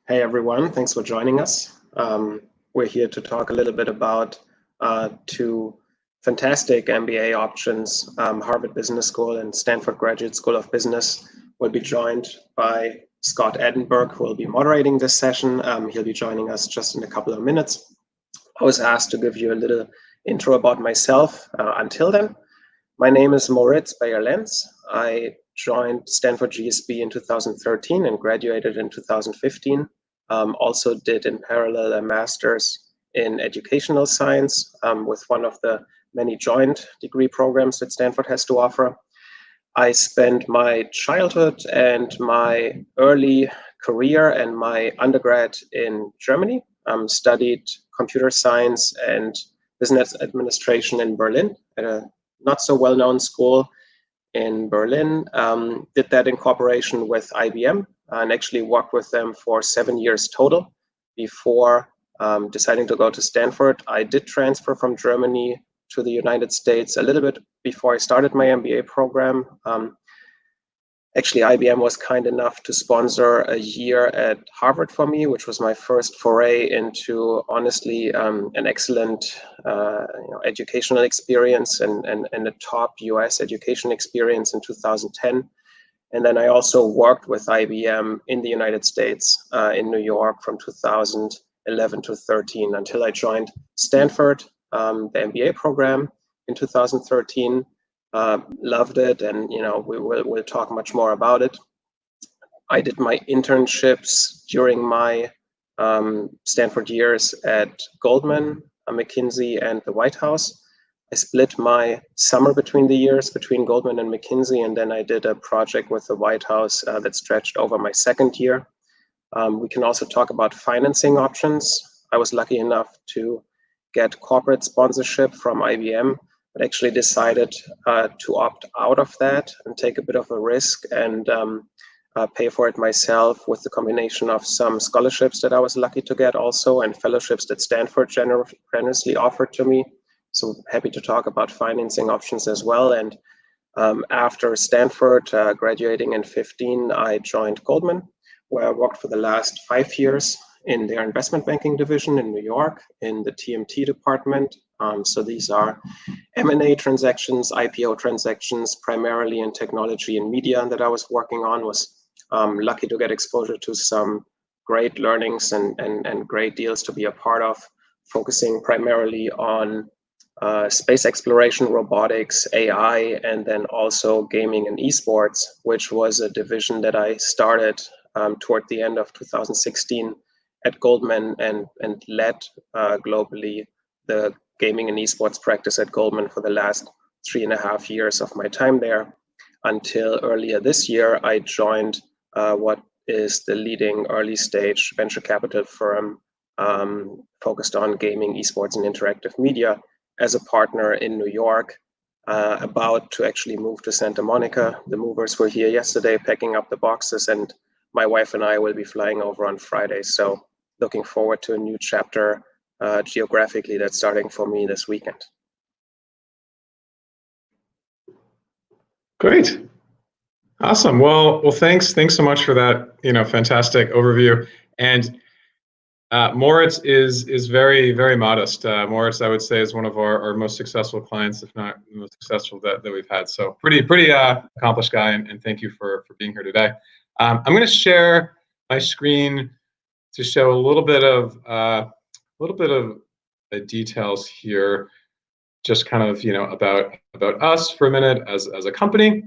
Hey everyone, thanks for joining us. We're here to talk a little bit about two fantastic MBA options, Harvard Business School and Stanford Graduate School of Business. We'll be joined by Scott Edinburgh, who will be moderating this session. He'll be joining us just in a couple of minutes. I was asked to give you a little intro about myself. Until then, my name is Moritz Bayer-Lenz. I joined Stanford GSB in 2013 and graduated in 2015. Also did in parallel a master's in educational science with one of the many joint degree programs that Stanford has to offer. I spent my childhood and my early career and my undergrad in Germany, studied computer science and business administration in Berlin at a not so well-known school in Berlin. Did that in cooperation with IBM and actually worked with them for 7 years total before deciding to go to Stanford. I did transfer from Germany to the United States a little bit before I started my MBA program. Actually, IBM was kind enough to sponsor a year at Harvard for me, which was my first foray into, honestly, an excellent educational experience and a top US education experience in 2010. And then I also worked with IBM in the United States, in New York from 2011 to 13 until I joined Stanford, the MBA program in 2013. Loved it, and we'll talk much more about it. I did my internships during my Stanford years at Goldman, McKinsey, and the White House. I split my summer between the years between Goldman and McKinsey, and then I did a project with the White House that stretched over my second year. We can also talk about financing options. I was lucky enough to get corporate sponsorship from IBM, but actually decided to opt out of that and take a bit of a risk and pay for it myself with the combination of some scholarships that I was lucky to get also and fellowships that Stanford generously offered to me. So happy to talk about financing options as well. And after Stanford, graduating in 2015, I joined Goldman, where I worked for the last 5 years in their investment banking division in New York in the TMT department. So these are M&A transactions, IPO transactions, primarily in technology and media that I was working on. Was lucky to get exposure to some great learnings and great deals to be a part of, focusing primarily on space exploration, robotics, AI, and then also gaming and esports, which was a division that I started toward the end of 2016 at Goldman and led globally the gaming and esports practice at Goldman for the last 3.5 years of my time there, until earlier this year I joined what is the leading early stage venture capital firm focused on gaming, esports, and interactive media as a partner in New York, about to actually move to Santa Monica. The movers were here yesterday packing up the boxes, and my wife and I will be flying over on Friday. So looking forward to a new chapter geographically that's starting for me this weekend. Great. Awesome. Well, thanks so much for that, fantastic overview. And Moritz is very, very modest. Moritz, I would say, is one of our most successful clients, if not the most successful that we've had. So pretty accomplished guy, and thank you for being here today. I'm going to share my screen to show a little bit of the details here, just kind of about us for a minute as a company,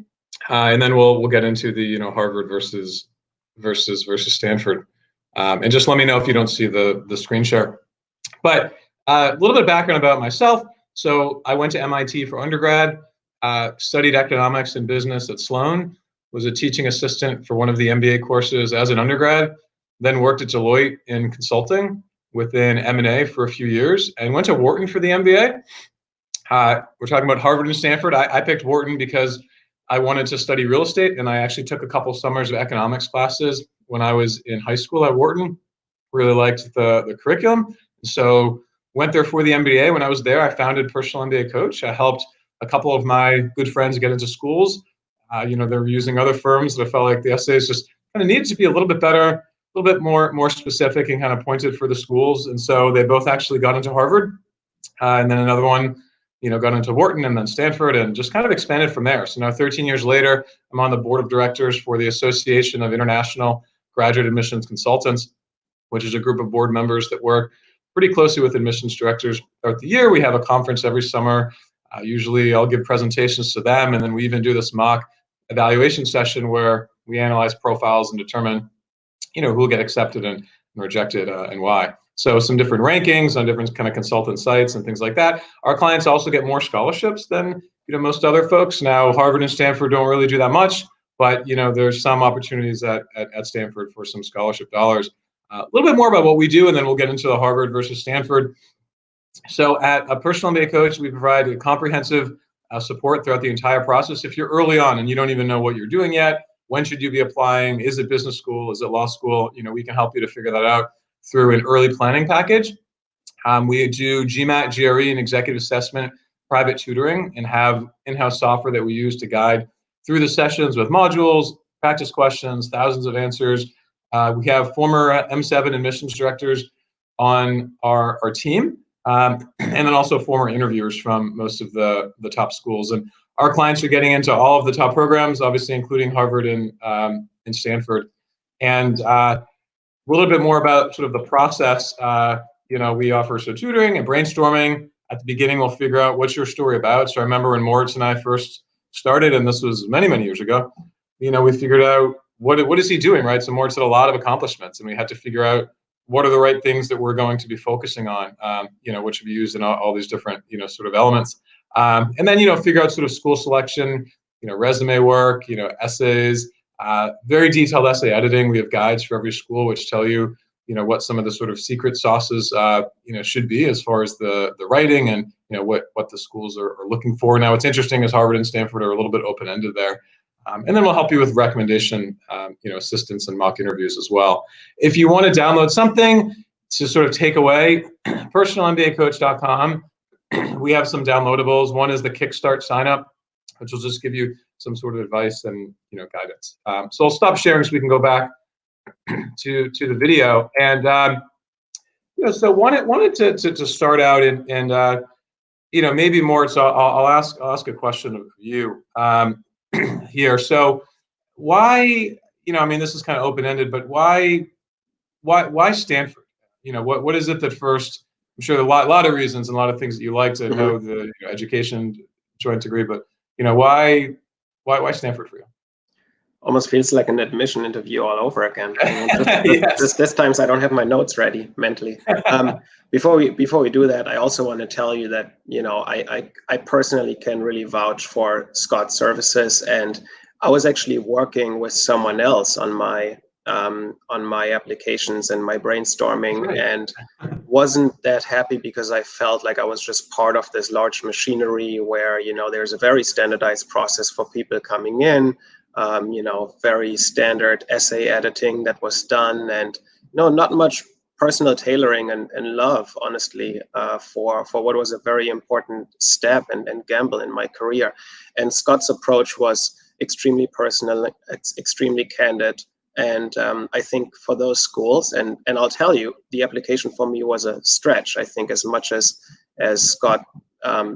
and then we'll get into the Harvard versus Stanford. And just let me know if you don't see the screen share. But a little bit of background about myself. So I went to MIT for undergrad, studied economics and business at Sloan, was a teaching assistant for one of the MBA courses as an undergrad, then worked at Deloitte in consulting within M&A for a few years, and went to Wharton for the MBA. We're talking about Harvard and Stanford. I picked Wharton because I wanted to study real estate, and I actually took a couple summers of economics classes when I was in high school at Wharton. Really liked the curriculum. So went there for the MBA. When I was there, I founded Personal MBA Coach. I helped a couple of my good friends get into schools. They were using other firms that I felt like the essays just kind of needed to be a little bit better, little bit more specific and kind of pointed for the schools. And so they both actually got into Harvard, and then another one, got into Wharton and then Stanford, and just kind of expanded from there. So now 13 years later, I'm on the board of directors for the Association of International Graduate Admissions Consultants, which is a group of board members that work pretty closely with admissions directors throughout the year. We have a conference every summer. Usually I'll give presentations to them, and then we even do this mock evaluation session where we analyze profiles and determine, who will get accepted and rejected and why. So some different rankings on different kind of consultant sites and things like that. Our clients also get more scholarships than most other folks. Now, Harvard and Stanford don't really do that much, but there's some opportunities at Stanford for some scholarship dollars. A little bit more about what we do, and then we'll get into the Harvard versus Stanford. So at a Personal MBA Coach, we provide a comprehensive support throughout the entire process. If you're early on and you don't even know what you're doing yet, when should you be applying? Is it business school? Is it law school? We can help you to figure that out through an early planning package. We do GMAT, GRE, and executive assessment, private tutoring, and have in-house software that we use to guide through the sessions with modules, practice questions, thousands of answers. We have former M7 admissions directors on our team, and then also former interviewers from most of the top schools. And our clients are getting into all of the top programs, obviously including Harvard and Stanford. And a little bit more about sort of the process. We offer tutoring and brainstorming. At the beginning, we'll figure out what's your story about. So I remember when Moritz and I first started, and this was many, many years ago, we figured out what is he doing, right? So Moritz had a lot of accomplishments, and we had to figure out what are the right things that we're going to be focusing on, which should be used in all these different, sort of elements. And then, figure out sort of school selection, resume work, essays, very detailed essay editing. We have guides for every school which tell you, what some of the sort of secret sauces, should be as far as the writing and, what the schools are looking for. Now, what's interesting is Harvard and Stanford are a little bit open-ended there. And then we'll help you with recommendation, assistance and mock interviews as well. If you want to download something to sort of take away, personalmbacoach.com, we have some downloadables. One is the Kickstart sign up, which will just give you some sort of advice and guidance. So I'll stop sharing so we can go back to the video. And so wanted to start out and maybe more. So I'll ask a question of you here. So why this is kind of open-ended, but why Stanford? What is it that first? I'm sure there are a lot of reasons and a lot of things that you like to know the education joint degree, but why Stanford for you? Almost feels like an admission interview all over again. This times I don't have my notes ready mentally. Before we do that, I also want to tell you that I personally can really vouch for Scott's services, and I was actually working with someone else on my applications and my brainstorming, and wasn't that happy because I felt like I was just part of this large machinery where there's a very standardized process for people coming in. Very standard essay editing that was done, and not much personal tailoring and love, honestly, for what was a very important step and gamble in my career. And Scott's approach was extremely personal, extremely candid. And I think for those schools, and I'll tell you, the application for me was a stretch. I think as much as Scott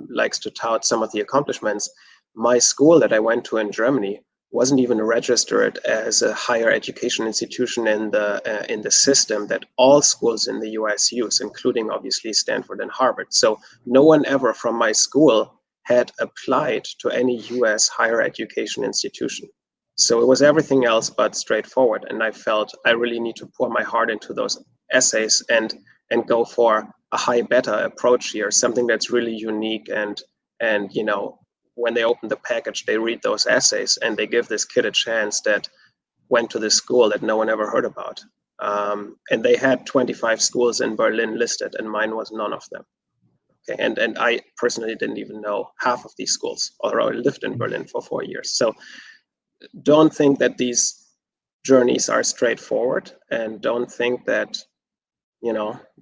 likes to tout some of the accomplishments, my school that I went to in Germany wasn't even registered as a higher education institution in the system that all schools in the US use, including obviously Stanford and Harvard. So no one ever from my school had applied to any US higher education institution. So it was everything else but straightforward. And I felt I really need to pour my heart into those essays and go for a high beta approach here, something that's really unique. And when they open the package, they read those essays and they give this kid a chance that went to this school that no one ever heard about. And they had 25 schools in Berlin listed, and mine was none of them. Okay, and I personally didn't even know half of these schools, although I lived in Berlin for 4 years. So don't think that these journeys are straightforward, and don't think that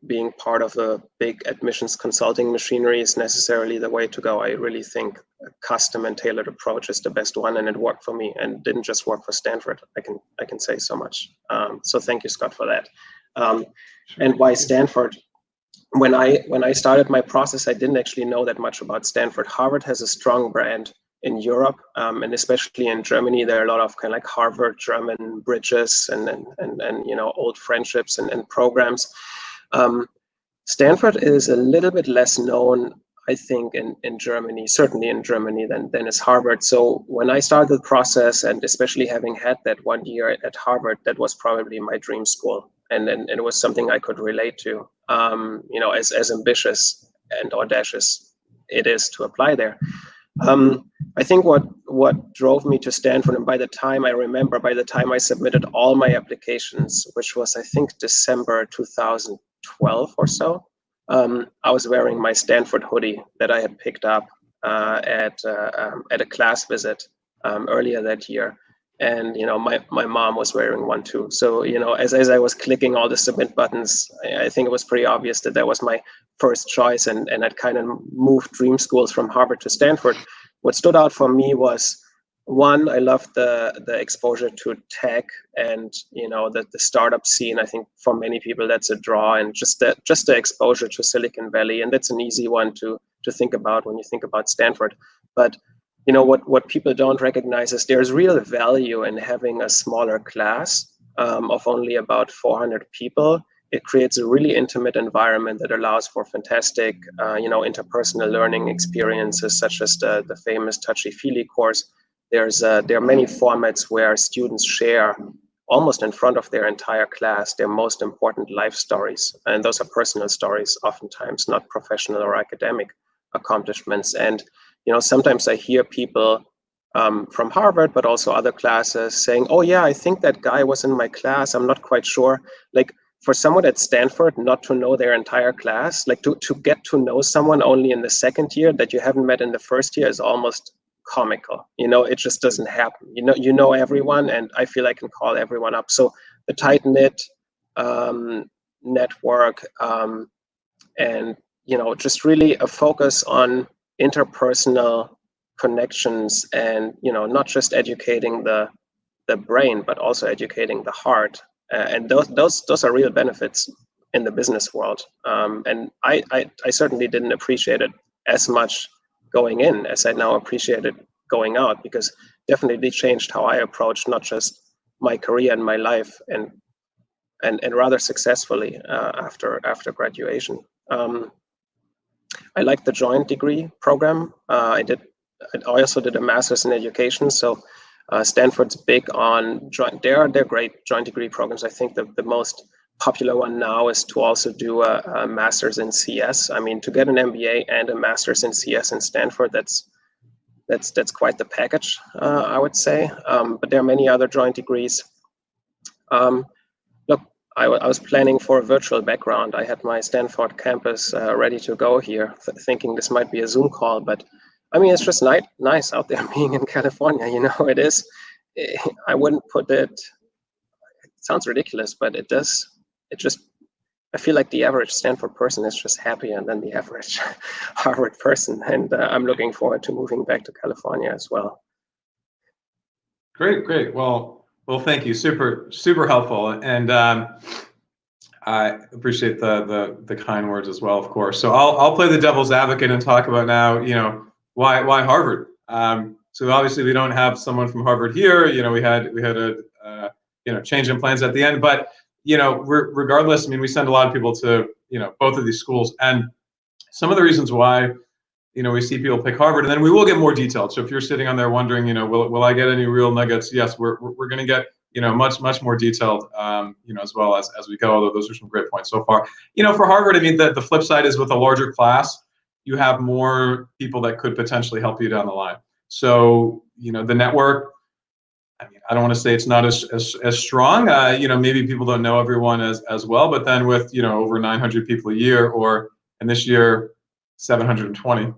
being part of a big admissions consulting machinery is necessarily the way to go. I really think a custom and tailored approach is the best one, and it worked for me, and didn't just work for Stanford. I can say so much. So thank you, Scott, for that. And why Stanford? When I started my process, I didn't actually know that much about Stanford. Harvard has a strong brand in Europe, and especially in Germany. There are a lot of kind of like Harvard German bridges and old friendships and programs. Stanford is a little bit less known, I think, in Germany, certainly in Germany, than is Harvard. So when I started the process, and especially having had that 1 year at Harvard, that was probably my dream school, and it was something I could relate to. As ambitious and audacious it is to apply there. I think what drove me to Stanford, and by the time I submitted all my applications, which was I think December 2012 or so, I was wearing my Stanford hoodie that I had picked up at a class visit earlier that year, and my mom was wearing one too. So as I was clicking all the submit buttons, I think it was pretty obvious that was my first choice, and I'd kind of moved dream schools from Harvard to Stanford. What stood out for me was, one, I loved the exposure to tech and the startup scene. I think for many people that's a draw, and just the exposure to Silicon Valley, and that's an easy one to think about when you think about Stanford. But what people don't recognize is there's real value in having a smaller class of only about 400 people. It creates a really intimate environment that allows for fantastic, interpersonal learning experiences, such as the famous touchy-feely course. There are many formats where students share almost in front of their entire class their most important life stories, and those are personal stories, oftentimes not professional or academic accomplishments. And sometimes I hear people from Harvard, but also other classes, saying, "Oh yeah, I think that guy was in my class. I'm not quite sure." Like, for someone at Stanford not to know their entire class, like to get to know someone only in the second year that you haven't met in the first year, is almost comical. It just doesn't happen. You know everyone, and I feel I can call everyone up. So the tight-knit network, and just really a focus on interpersonal connections, and not just educating the brain, but also educating the heart. And those are real benefits in the business world. And I certainly didn't appreciate it as much going in as I now appreciate it going out, because definitely changed how I approach not just my career and my life, and rather successfully after graduation. I like the joint degree program. I also did a master's in education. So Stanford's big on joint. They're great joint degree programs. I think the most popular one now is to also do a master's in CS. I mean, to get an MBA and a master's in CS in Stanford, that's quite the package, I would say. But there are many other joint degrees. Look, I was planning for a virtual background. I had my Stanford campus ready to go here, thinking this might be a Zoom call, but I mean, it's just nice out there being in California. It is. I wouldn't put it. It sounds ridiculous, but it does. I feel like the average Stanford person is just happier than the average Harvard person, and I'm looking forward to moving back to California as well. Great. Well, thank you. Super helpful, and I appreciate the kind words as well, of course. So I'll play the devil's advocate and talk about now, why Harvard. So obviously we don't have someone from Harvard here. We had a change in plans at the end, but regardless, I mean, we send a lot of people to both of these schools, and some of the reasons why we see people pick Harvard, and then we will get more detailed. So if you're sitting on there wondering, will I get any real nuggets? Yes, we're going to get much more detailed, as well as we go. Although those are some great points so far. For Harvard, I mean, the flip side is with a larger class, you have more people that could potentially help you down the line. So the network, I mean, I don't want to say it's not as strong. Maybe people don't know everyone as well, but then with over 900 people a year, and this year 720.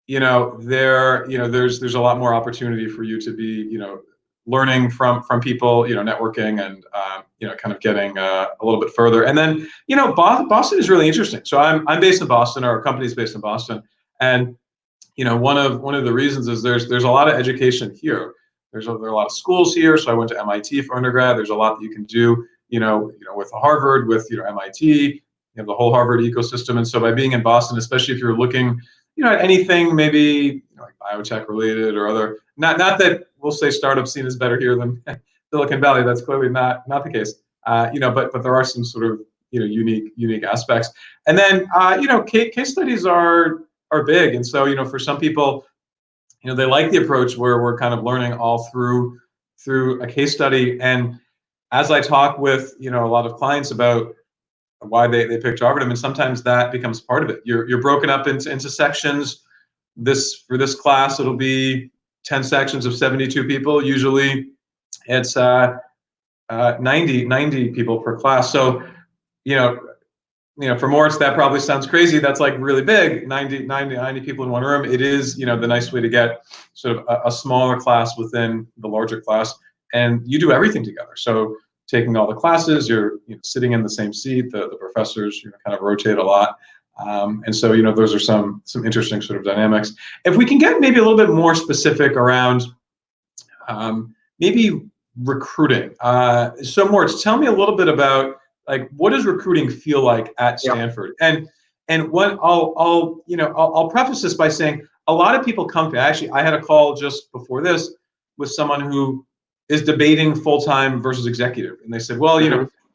There's a lot more opportunity for you to be learning from people, networking and kind of getting a little bit further. And then Boston is really interesting. So I'm based in Boston, our company's based in Boston, and one of the reasons is there's a lot of education here. There are a lot of schools here. So I went to MIT for undergrad. There's a lot that you can do, with Harvard, with MIT. You have the whole Harvard ecosystem. And so by being in Boston, especially if you're looking, at anything maybe like biotech related or other, not that we'll say startup scene is better here than Silicon Valley. That's clearly not the case. But there are some sort of unique aspects. And then case studies are big. And so for some people, they like the approach where we're kind of learning all through a case study. And as I talk with a lot of clients about why they picked Harvard, I mean, sometimes that becomes part of it. You're broken up into sections. For this class, it'll be 10 sections of 72 people. Usually it's 90 people per class. So for Moritz, that probably sounds crazy. That's like really big, 90 people in one room. It is, the nice way to get sort of a smaller class within the larger class, and you do everything together. So taking all the classes, you're sitting in the same seat. The professors kind of rotate a lot, and so those are some interesting sort of dynamics. If we can get maybe a little bit more specific around maybe recruiting. So Moritz, tell me a little bit about like what does recruiting feel like at Stanford? Yeah. And what I'll preface this by saying a lot of people come to, actually I had a call just before this with someone who is debating full-time versus executive, and they said, well,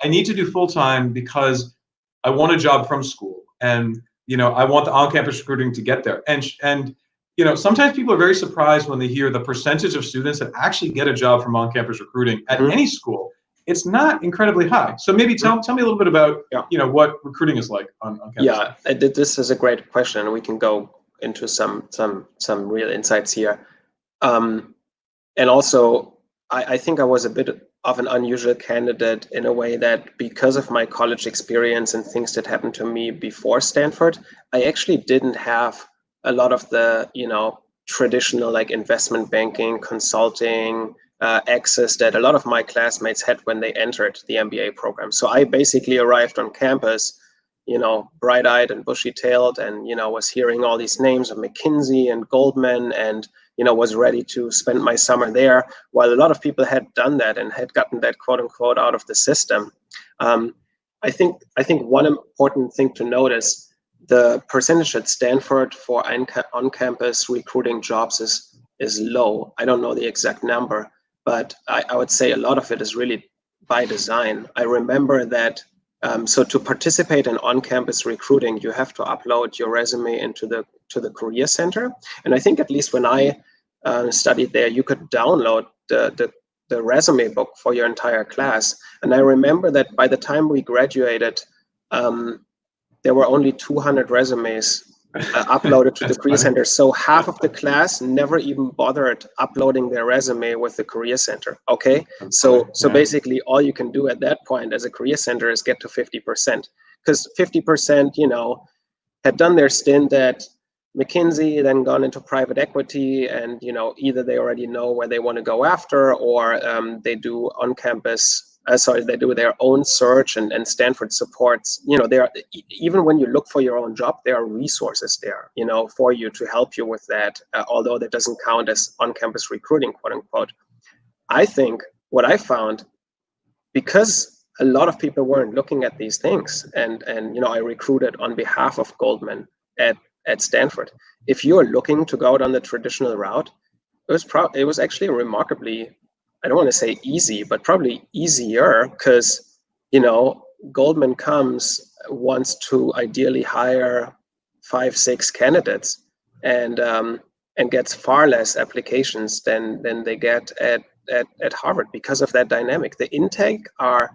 I need to do full-time because I want a job from school, and I want the on-campus recruiting to get there. And sometimes people are very surprised when they hear the percentage of students that actually get a job from on-campus recruiting at any school. It's not incredibly high. So maybe tell me a little bit about what recruiting is like on campus. Yeah, this is a great question, and we can go into some real insights here. And also, I think I was a bit of an unusual candidate in a way that because of my college experience and things that happened to me before Stanford, I actually didn't have a lot of the traditional like investment banking, consulting, access that a lot of my classmates had when they entered the MBA program. So I basically arrived on campus, bright-eyed and bushy-tailed, and was hearing all these names of McKinsey and Goldman, and was ready to spend my summer there, while a lot of people had done that and had gotten that quote-unquote out of the system. I think one important thing to notice, the percentage at Stanford for on-campus recruiting jobs is low. I don't know the exact number, but I would say a lot of it is really by design. I remember that so to participate in on-campus recruiting, you have to upload your resume into the Career Center. And I think at least when I studied there, you could download the resume book for your entire class. And I remember that by the time we graduated, there were only 200 resumes uploaded to the Career Center. So half of the class never even bothered uploading their resume with the Career Center. Okay, so basically all you can do at that point as a Career Center is get to 50%, because 50%, had done their stint at McKinsey, then gone into private equity, and either they already know where they want to go after, or they do on-campus. They do their own search, and Stanford supports, even when you look for your own job, there are resources there, for you to help you with that, although that doesn't count as on-campus recruiting, quote unquote. I think what I found, because a lot of people weren't looking at these things, and I recruited on behalf of Goldman at Stanford. If you're looking to go down the traditional route, it was actually remarkably, I don't want to say easy, but probably easier, because, Goldman wants to ideally hire 5-6 candidates, and gets far less applications than they get at Harvard because of that dynamic. The intake are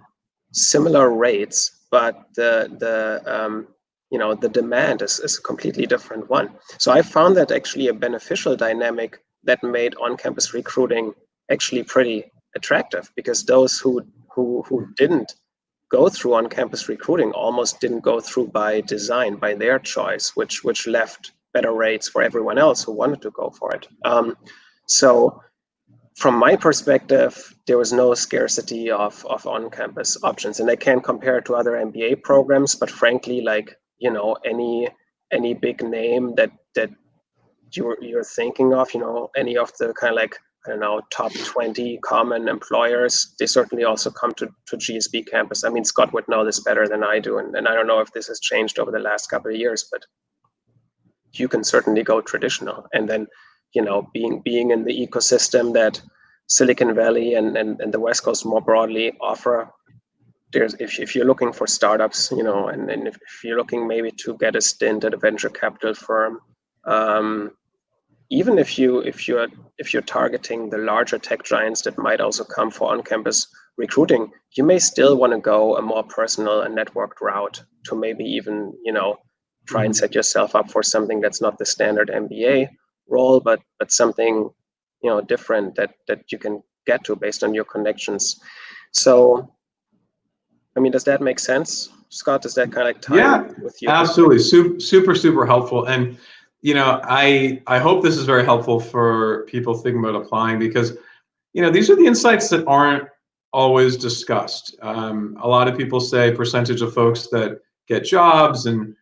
similar rates, but the demand is a completely different one. So I found that actually a beneficial dynamic that made on-campus recruiting actually pretty attractive, because those who didn't go through on-campus recruiting almost didn't go through by design, by their choice, which left better rates for everyone else who wanted to go for it. So from my perspective, there was no scarcity of on-campus options, and I can't compare it to other MBA programs. But frankly, like, you know, any big name that you're thinking of, you know, any of the kind of like, I don't know, top 20 common employers, they certainly also come to GSB campus. I mean, Scott would know this better than I do, and I don't know if this has changed over the last couple of years, but you can certainly go traditional. And then, you know, being in the ecosystem that Silicon Valley and the West Coast more broadly offer, there's, if you're looking for startups, you know, and if you're looking maybe to get a stint at a venture capital firm, even if you're targeting the larger tech giants that might also come for on-campus recruiting, you may still want to go a more personal and networked route to maybe even, you know, try and set yourself up for something that's not the standard MBA role, but something, you know, different that you can get to based on your connections. So, I mean, does that make sense, Scott? Does that kind of like tie with you? Absolutely. Super helpful. And, you know, I hope this is very helpful for people thinking about applying, because, you know, these are the insights that aren't always discussed. A lot of people say percentage of folks that get jobs and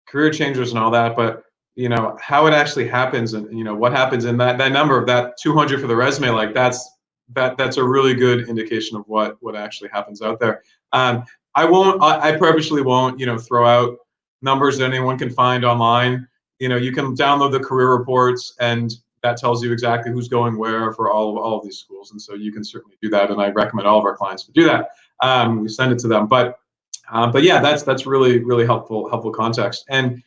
career changers and all that, but, you know, how it actually happens and, you know, what happens in that number of that 200 for the resume, like that's a really good indication of what actually happens out there. I purposely won't, you know, throw out numbers that anyone can find online. You know, you can download the career reports, and that tells you exactly who's going where for all of these schools. And so you can certainly do that, and I recommend all of our clients to do that. We send it to them, but yeah, that's really helpful context. And,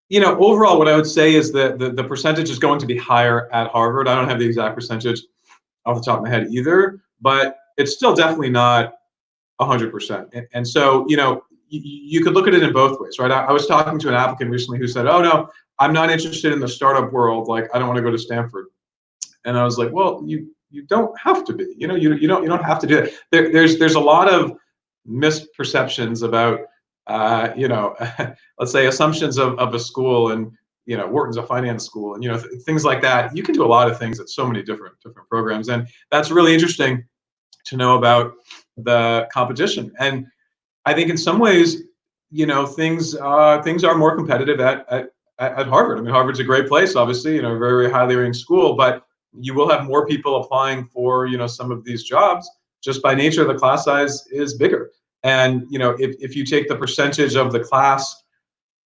you know, overall, what I would say is that the percentage is going to be higher at Harvard. I don't have the exact percentage off the top of my head either, but it's still definitely not 100%. And so, you know, you could look at it in both ways, right? I was talking to an applicant recently who said, "Oh no, I'm not interested in the startup world. Like, I don't want to go to Stanford." And I was like, "Well, you don't have to be. You know, you don't have to do it." There's a lot of misperceptions about, you know, let's say assumptions of a school, and, you know, Wharton's a finance school, and, you know, things like that. You can do a lot of things at so many different programs, and that's really interesting to know about the competition. And I think in some ways, you know, things are more competitive at Harvard. I mean, Harvard's a great place, obviously, you know, a very highly ranked school, but you will have more people applying for, you know, some of these jobs just by nature. The class size is bigger. And, you know, if you take the percentage of the class,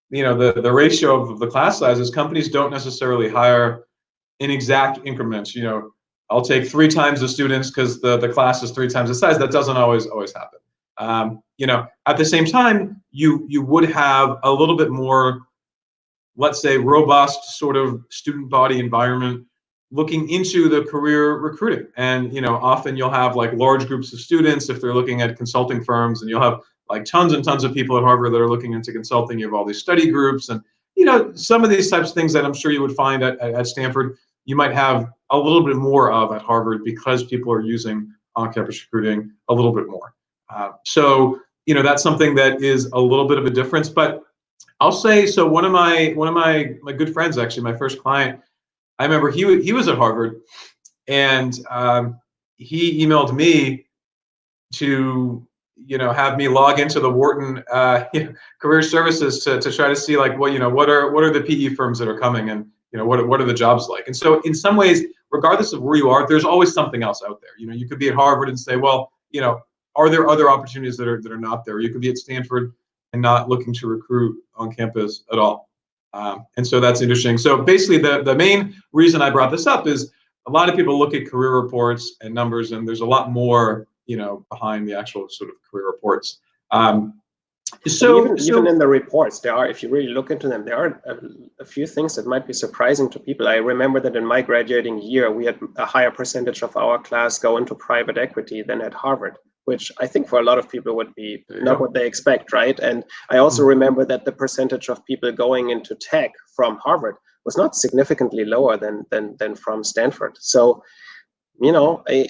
you know, the ratio of the class sizes, companies don't necessarily hire in exact increments. You know, I'll take 3 times the students because the class is 3 times the size. That doesn't always happen. You know, at the same time, you would have a little bit more, let's say, robust sort of student body environment looking into the career recruiting. And, you know, often you'll have like large groups of students if they're looking at consulting firms, and you'll have like tons and tons of people at Harvard that are looking into consulting. You have all these study groups, and, you know, some of these types of things that I'm sure you would find at Stanford, you might have a little bit more of at Harvard, because people are using on-campus recruiting a little bit more. So, you know, that's something that is a little bit of a difference. But I'll say, so one of my good friends, actually, my first client, I remember he was at Harvard, and he emailed me to, you know, have me log into the Wharton career services to try to see, like, what, you know, what are the PE firms that are coming, and, you know, what are the jobs like. And so in some ways, regardless of where you are, there's always something else out there. You know, you could be at Harvard and say, well, you know, are there other opportunities that are not there? You could be at Stanford and not looking to recruit on campus at all. And so that's interesting. So basically, the main reason I brought this up is a lot of people look at career reports and numbers, and there's a lot more, you know, behind the actual sort of career reports. So even in the reports, there are, if you really look into them, there are a few things that might be surprising to people. I remember that in my graduating year, we had a higher percentage of our class go into private equity than at Harvard, which I think for a lot of people would be not what they expect, right? And I also remember that the percentage of people going into tech from Harvard was not significantly lower than from Stanford. So, you know, I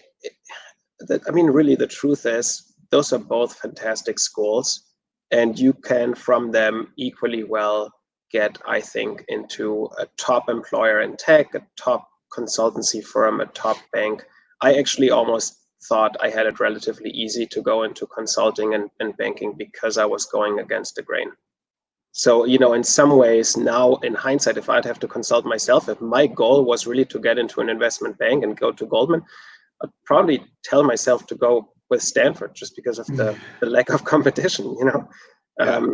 mean, really, the truth is, those are both fantastic schools, and you can from them equally well get, I think, into a top employer in tech, a top consultancy firm, a top bank. I actually almost thought I had it relatively easy to go into consulting and banking because I was going against the grain. So, in some ways now in hindsight, if I'd have to consult myself, if my goal was really to get into an investment bank and go to Goldman, I'd probably tell myself to go with Stanford just because of the lack of competition, Yeah.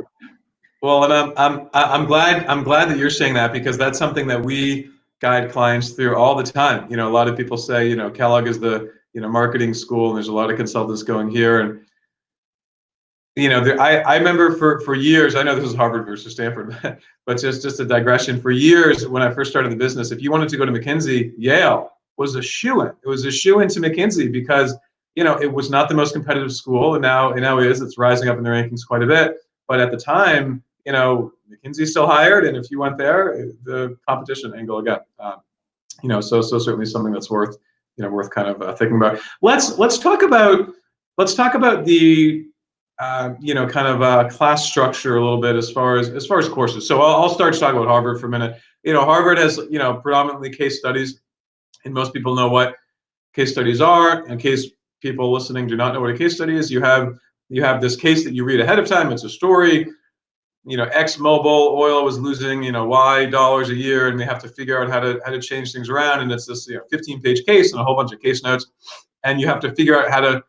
Well, and I'm glad that you're saying that, because that's something that we guide clients through all the time. A lot of people say, Kellogg is the marketing school, and there's a lot of consultants going here. And I remember for years, I know this is Harvard versus Stanford, but just a digression. For years, when I first started the business, if you wanted to go to McKinsey, Yale was a shoo-in. It was a shoo-in to McKinsey because it was not the most competitive school, and now it is. It's rising up in the rankings quite a bit. But at the time, McKinsey still hired, and if you went there, the competition angle again. So certainly something that's worth kind of thinking about. Let's talk about the kind of class structure a little bit as far as courses. So I'll start to talk about Harvard for a minute. Harvard has predominantly case studies, and most people know what case studies are. In case people listening do not know what a case study is, you have this case that you read ahead of time. It's a story. ExxonMobil oil was losing Y dollars a year, and they have to figure out how to change things around. And it's this 15-page case and a whole bunch of case notes, and you have to figure out how to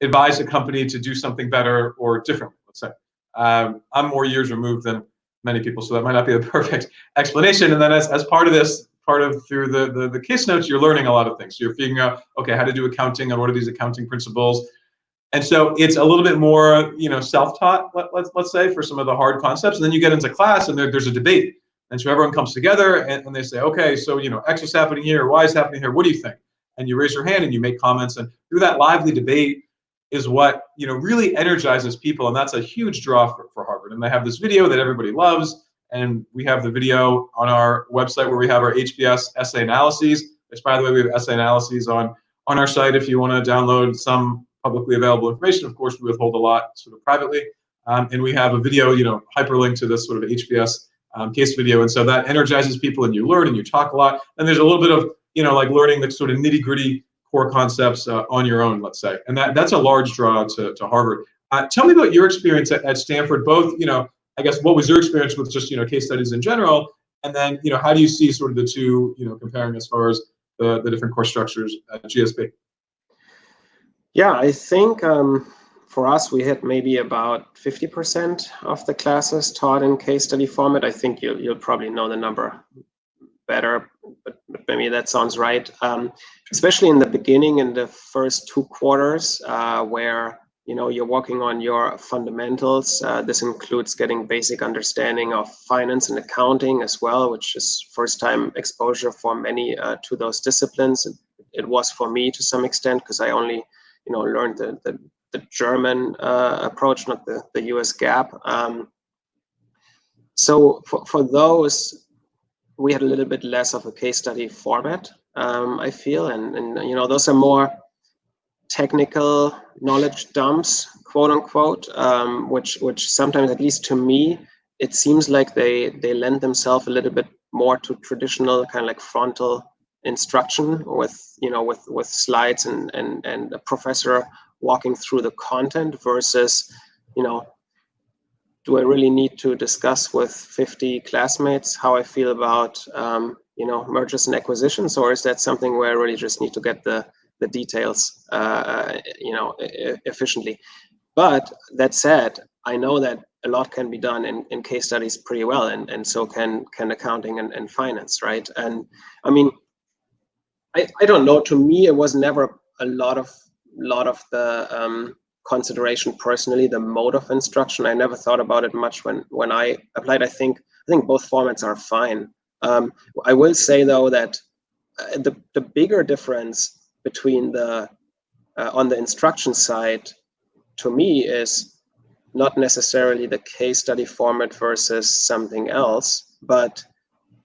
advise a company to do something better or differently, let's say. I'm more years removed than many people, so that might not be the perfect explanation. And then as part of through the case notes, you're learning a lot of things. So you're figuring out, okay, how to do accounting and what are these accounting principles. And so it's a little bit more, self-taught, let's say, for some of the hard concepts. And then you get into class and there's a debate. And so everyone comes together and they say, okay, so, X is happening here, Y is happening here. What do you think? And you raise your hand and you make comments. And through that lively debate is what, really energizes people. And that's a huge draw for Harvard. And they have this video that everybody loves. And we have the video on our website where we have our HBS essay analyses. Which, by the way, we have essay analyses on our site if you want to download some publicly available information. Of course, we withhold a lot sort of privately. And we have a video, hyperlink to this sort of HBS case video. And so that energizes people and you learn and you talk a lot. And there's a little bit of, like learning the sort of nitty gritty core concepts on your own, let's say. And that's a large draw to Harvard. Tell me about your experience at Stanford, both, I guess, what was your experience with just, case studies in general? And then, how do you see sort of the two, comparing as far as the different course structures at GSB? Yeah, I think for us, we had maybe about 50% of the classes taught in case study format. I think you'll probably know the number better, but maybe that sounds right. Especially in the beginning, in the first 2 quarters, where you're working on your fundamentals. This includes getting basic understanding of finance and accounting as well, which is first-time exposure for many to those disciplines. It was for me to some extent because I only learned the German approach, not the US GAAP. So for those, we had a little bit less of a case study format, I feel, and those are more technical knowledge dumps, quote unquote, which sometimes, at least to me, it seems like they lend themselves a little bit more to traditional kind of like frontal instruction with slides and a professor walking through the content versus do I really need to discuss with 50 classmates how I feel about mergers and acquisitions, or is that something where I really just need to get the details efficiently? But that said, I know that a lot can be done in case studies pretty well, and so can accounting and finance, right? And I mean, I don't know. To me, it was never a lot of the consideration personally, the mode of instruction. I never thought about it much when I applied. I think both formats are fine. I will say though that the bigger difference between the on the instruction side to me is not necessarily the case study format versus something else, but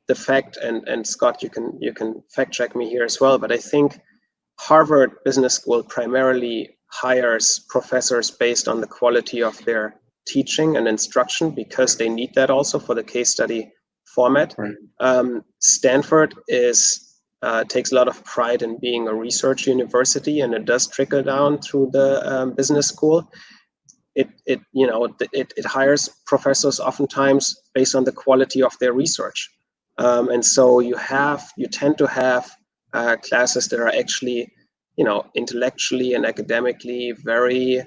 the fact, and Scott, you can fact check me here as well, but I think Harvard Business School primarily hires professors based on the quality of their teaching and instruction, because they need that also for the case study format. Right. Stanford is takes a lot of pride in being a research university, and it does trickle down through the business school. It hires professors oftentimes based on the quality of their research, and so you tend to have classes that are actually, intellectually and academically very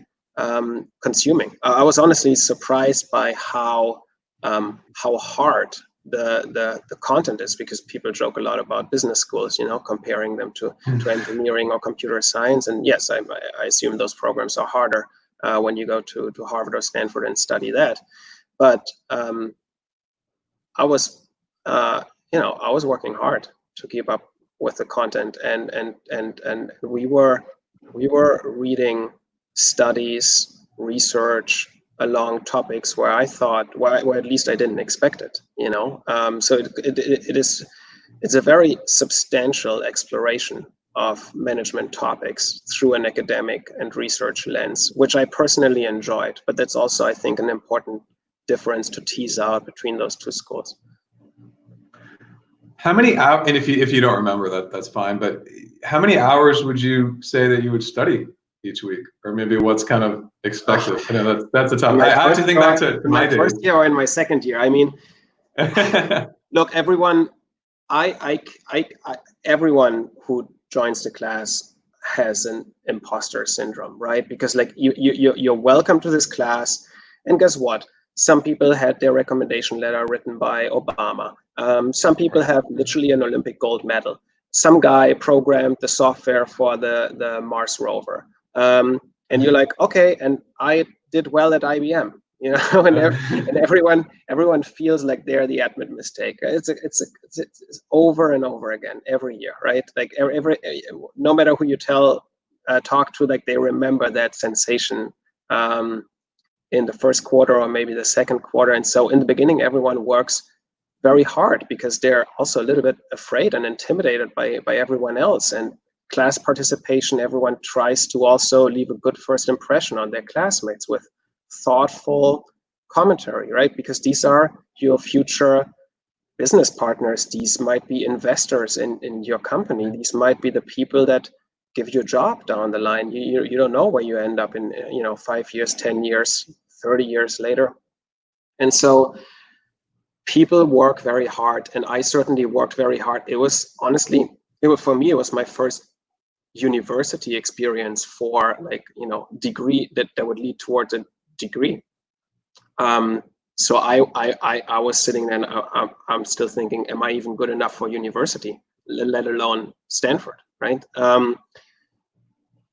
consuming. I was honestly surprised by how hard the content is, because people joke a lot about business schools, comparing them to engineering or computer science. And yes, I assume those programs are harder when you go to Harvard or Stanford and study that. But I was working hard to keep up with the content, and we were reading research along topics where I thought, where at least I didn't expect it, so it's a very substantial exploration of management topics through an academic and research lens, which I personally enjoyed. But that's also, I think, an important difference to tease out between those two schools. How many hours, and if you don't remember that's fine, but how many hours would you say that you would study each week, or maybe what's kind of expected? I know that's a tough. I have to think back to my days. First year or in my second year. I mean, look, everyone who joins the class has an imposter syndrome, right? Because like you're welcome to this class, and guess what? Some people had their recommendation letter written by Obama. Some people have literally an Olympic gold medal. Some guy programmed the software for the Mars rover. And you're like, okay, and I did well at IBM, and everyone feels like they're the admin mistake. It's over and over again every year, right? Like no matter who you talk to, like they remember that sensation in the first quarter or maybe the second quarter. And so in the beginning, everyone works very hard because they're also a little bit afraid and intimidated by everyone else. And class participation, everyone tries to also leave a good first impression on their classmates with thoughtful commentary, right? Because these are your future business partners. These might be investors in your company. These might be the people that give you a job down the line. You don't know where you end up in 5 years, 10 years, 30 years later. And so people work very hard, and I certainly worked very hard. It was for me, it was my first university experience for degree that would lead towards a degree. So I was sitting there and I'm still thinking, am I even good enough for university, let alone Stanford, right?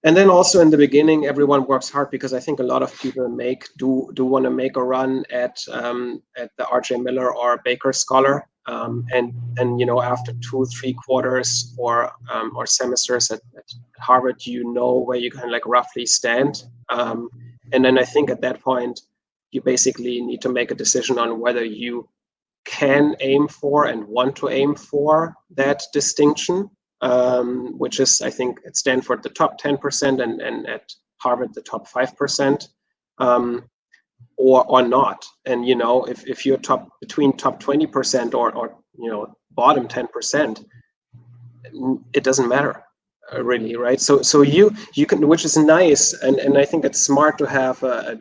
And then also in the beginning, everyone works hard because I think a lot of people do want to make a run at the R.J. Miller or Baker Scholar, and after 2-3 quarters or semesters at Harvard, where you can roughly stand, and then I think at that point you basically need to make a decision on whether you can aim for and want to aim for that distinction. Which is, I think, at Stanford the top 10% and at Harvard the top 5%, or not. And if you're between top 20% or bottom 10%, it doesn't matter really, right? So you can, which is nice, and I think it's smart to have a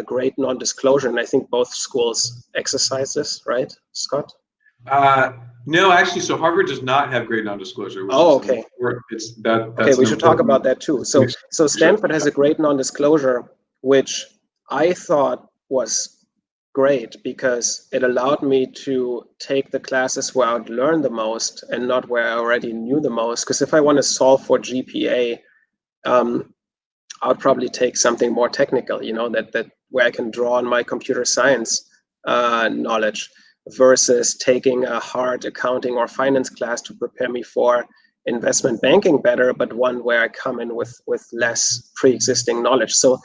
great non-disclosure, and I think both schools exercise this, right, Scott? No, actually, so Harvard does not have great non-disclosure. Oh, okay. Okay, we should talk about that too. So Stanford has a great non-disclosure, which I thought was great because it allowed me to take the classes where I would learn the most and not where I already knew the most. Because if I want to solve for GPA, I would probably take something more technical, that where I can draw on my computer science knowledge, versus taking a hard accounting or finance class to prepare me for investment banking better, but one where I come in with less pre-existing knowledge. So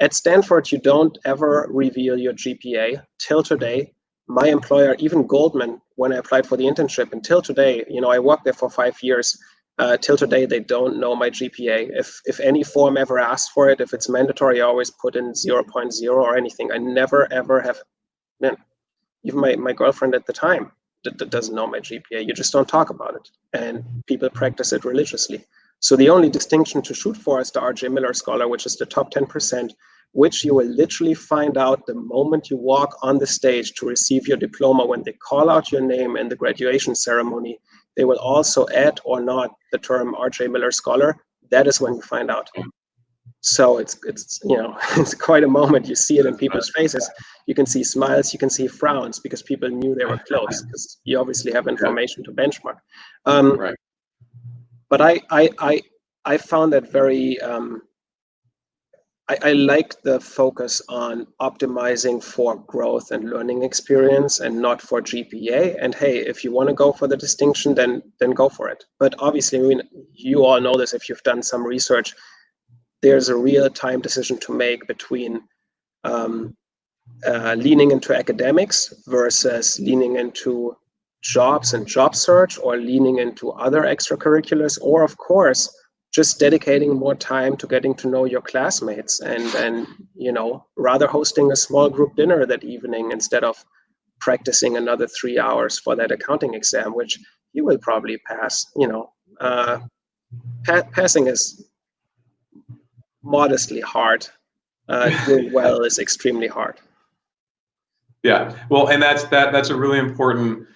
at Stanford, you don't ever reveal your GPA. Till today, my employer, even Goldman, when I applied for the internship, until today, I worked there for 5 years, till today, they don't know my GPA. If any form ever asks for it, if it's mandatory, I always put in 0.0 or anything. I never, ever have, even my girlfriend at the time that doesn't know my GPA. You just don't talk about it, and people practice it religiously. So the only distinction to shoot for is the R.J. Miller Scholar, which is the top 10%, which you will literally find out the moment you walk on the stage to receive your diploma. When they call out your name in the graduation ceremony, they will also add or not the term R.J. Miller Scholar. That is when you find out. So it's it's quite a moment. You see it in people's faces. You can see smiles, you can see frowns, because people knew they were close, because you obviously have information to benchmark. Right. But I found that very I like the focus on optimizing for growth and learning experience and not for GPA. And hey, if you want to go for the distinction, then go for it. But obviously, I mean, you all know this if you've done some research. There's a real-time decision to make between leaning into academics versus leaning into jobs and job search, or leaning into other extracurriculars, or of course, just dedicating more time to getting to know your classmates, and rather hosting a small group dinner that evening instead of practicing another 3 hours for that accounting exam, which you will probably pass. Passing is modestly hard. Doing well is extremely hard. Yeah, well, and that's a really important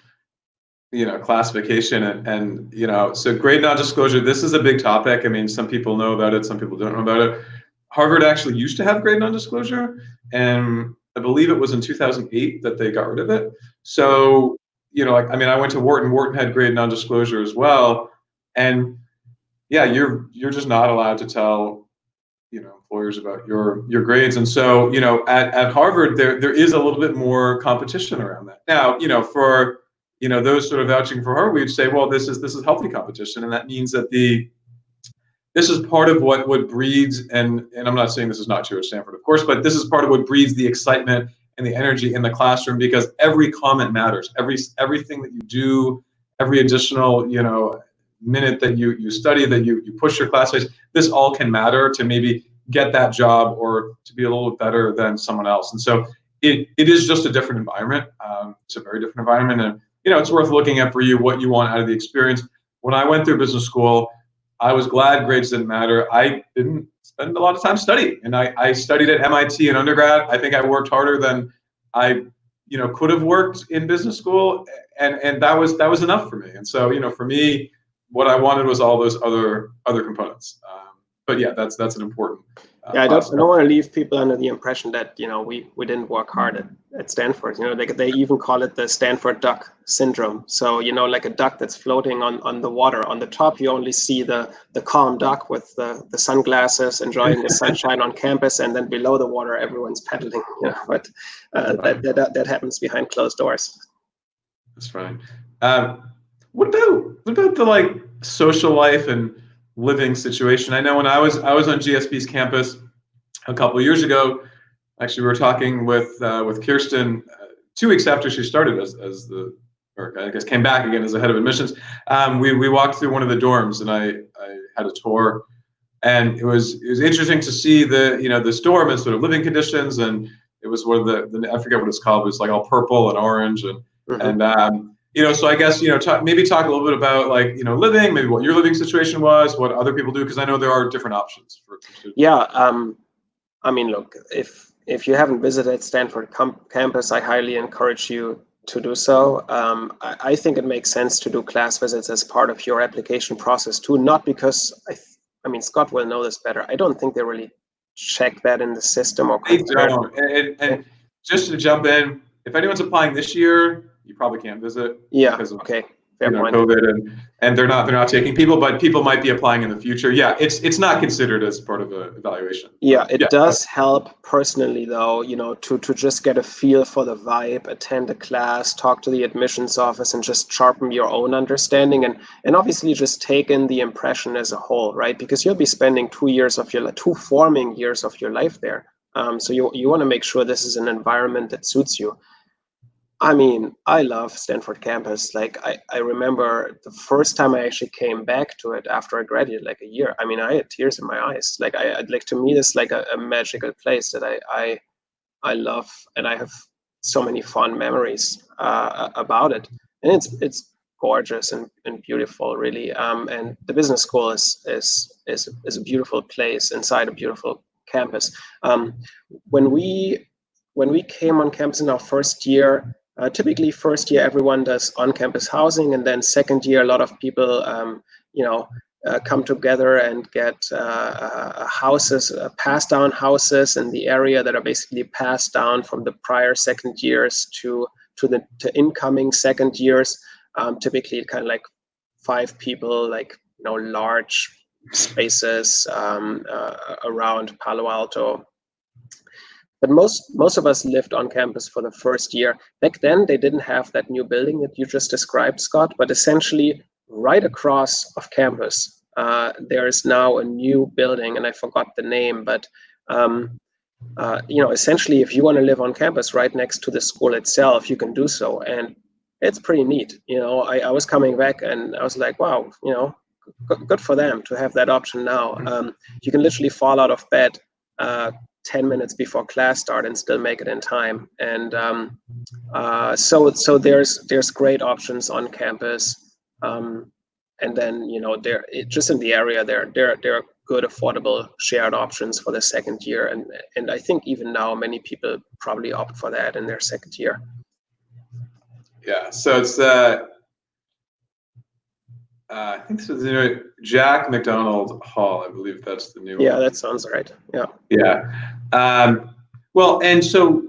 classification, and so grade non-disclosure, this is a big topic. I mean, some people know about it, some people don't know about it. Harvard actually used to have grade non-disclosure, and I believe it was in 2008 that they got rid of it. So I went to Wharton. Wharton had grade non-disclosure as well, and yeah, you're just not allowed to tell employers about your grades. And so at Harvard there is a little bit more competition around that now. For those sort of vouching for Harvard, we'd say, well, this is healthy competition, and that means that this is part of what breeds, and I'm not saying this is not true at Stanford, of course, but this is part of what breeds the excitement and the energy in the classroom, because every comment matters. Everything that you do, every additional minute that you study, that you push your classmates, this all can matter to maybe get that job or to be a little bit better than someone else. And so it is just a different environment. It's a very different environment, and it's worth looking at for you what you want out of the experience. When I went through business school, I was glad grades didn't matter. I didn't spend a lot of time studying, and I studied at MIT in undergrad. I think I worked harder than I could have worked in business school, and that was enough for me. And so for me, what I wanted was all those other components. But yeah, that's an important. I don't want to leave people under the impression that we didn't work hard at Stanford. They even call it the Stanford duck syndrome. So like a duck that's floating on the water. On the top, you only see the calm duck with the sunglasses enjoying the sunshine on campus, and then below the water, everyone's paddling. But that happens behind closed doors. That's fine. What about the social life and living situation? I know when I was on GSB's campus a couple of years ago, actually we were talking with Kirsten 2 weeks after she started or I guess came back again as the head of admissions. We walked through one of the dorms, and I had a tour, and it was interesting to see this dorm and sort of living conditions, and it was one of the I forget what it's called, but it's like all purple and orange, and so I guess maybe talk a little bit about living, maybe what your living situation was, what other people do, because I know there are different options for students. Yeah, I mean, look, if you haven't visited Stanford campus, I highly encourage you to do so. I think it makes sense to do class visits as part of your application process too, not because I mean, Scott will know this better. I don't think they really check that in the system or consider it. And just to jump in, if anyone's applying this year, you probably can't visit. Yeah. Because of, okay. Fair point. COVID, and they're not taking people, but people might be applying in the future. Yeah, it's not considered as part of an evaluation. Yeah, it does help personally though, to just get a feel for the vibe, attend a class, talk to the admissions office, and just sharpen your own understanding, and obviously just take in the impression as a whole, right? Because you'll be spending 2 forming years of your life there. So you want to make sure this is an environment that suits you. I mean, I love Stanford campus. I remember the first time I actually came back to it after I graduated, a year. I mean, I had tears in my eyes. To me, it's like a magical place that I love, and I have so many fond memories about it. and it's gorgeous and beautiful, really. And the business school is a beautiful place inside a beautiful campus. When we came on campus in our first year, typically first year everyone does on-campus housing, and then second year a lot of people, come together and get houses, passed down houses in the area that are basically passed down from the prior second years to incoming second years. Typically, kind of like 5 people, like large spaces around Palo Alto. But most of us lived on campus for the first year. Back then, they didn't have that new building that you just described, Scott. But essentially, right across of campus, there is now a new building, and I forgot the name. But essentially, if you want to live on campus right next to the school itself, you can do so, and it's pretty neat. I was coming back and I was like, wow, good for them to have that option now. You can literally fall out of bed 10 minutes before class start and still make it in time. And so there's great options on campus. And then just in the area there are good affordable shared options for the second year, and I think even now many people probably opt for that in their second year. Yeah, so it's I think this is the new Jack McDonald Hall. I believe that's the new. Yeah, one. That sounds right. Yeah. Yeah. Well, and so